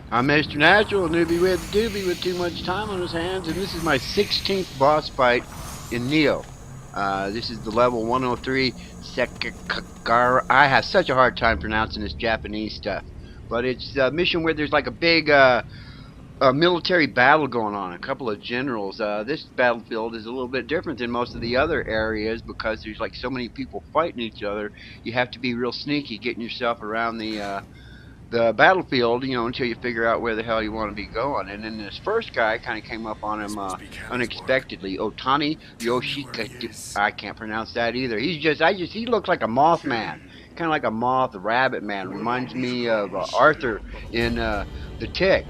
I'm Mr. Natural, a newbie with a doobie with too much time on his hands, and this is my 16th boss fight in Nioh. This is the level 103 Sekigahara. I have such a hard time pronouncing this Japanese stuff, but it's a mission where there's like a big military battle going on. A couple of generals. This battlefield is a little bit different than most of the other areas because there's like so many people fighting each other. You have to be real sneaky, getting yourself around the battlefield, until you figure out where the hell you want to be going. And then this first guy kind of came up on him unexpectedly. Otani Yoshitsugu. I can't pronounce that either. He looks like a Moth Man, kind of like a moth rabbit man. Reminds me of Arthur in The Tick.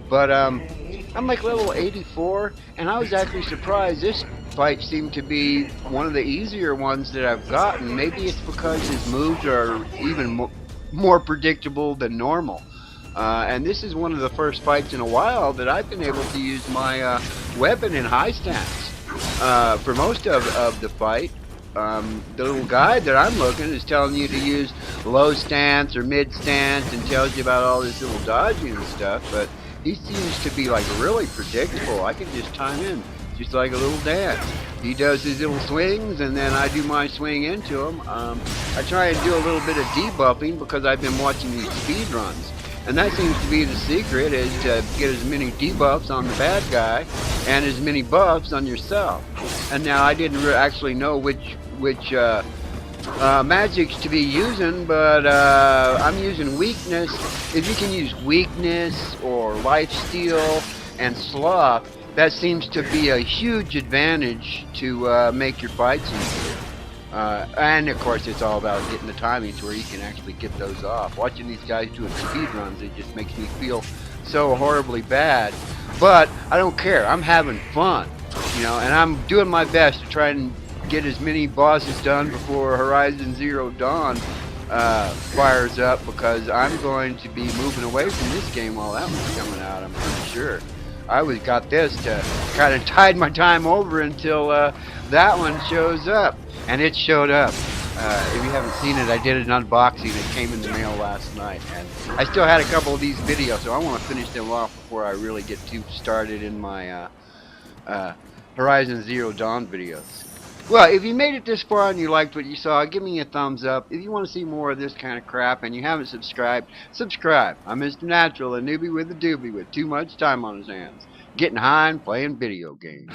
But I'm like level 84, and I was actually surprised. This fight seemed to be one of the easier ones that I've gotten. Maybe it's because his moves are even more predictable than normal. And this is one of the first fights in a while that I've been able to use my weapon in high stance. For most of the fight, the little guide that I'm looking is telling you to use low stance or mid stance and tells you about all this little dodging and stuff, but he seems to be like really predictable. I can just time in, just like a little dance. He does his little swings, and then I do my swing into him. I try and do a little bit of debuffing because I've been watching these speed runs, and that seems to be the secret: is to get as many debuffs on the bad guy and as many buffs on yourself. And now I didn't actually know which magics to be using, but I'm using weakness. If you can use weakness or lifesteal and sloth, that seems to be a huge advantage to make your fights easier. And of course, it's all about getting the timings where you can actually get those off. Watching these guys doing speed runs, it just makes me feel so horribly bad. But I don't care. I'm having fun, and I'm doing my best to try and get as many bosses done before Horizon Zero Dawn fires up, because I'm going to be moving away from this game while that one's coming out, I'm pretty sure. I always got this to kind of tide my time over until that one shows up. And it showed up. If you haven't seen it, I did an unboxing. It came in the mail last night. And I still had a couple of these videos, so I want to finish them off before I really get too started in my Horizon Zero Dawn videos. Well, if you made it this far and you liked what you saw, give me a thumbs up. If you want to see more of this kind of crap and you haven't subscribed, subscribe. I'm Mr. Natural, a newbie with a doobie with too much time on his hands, getting high and playing video games.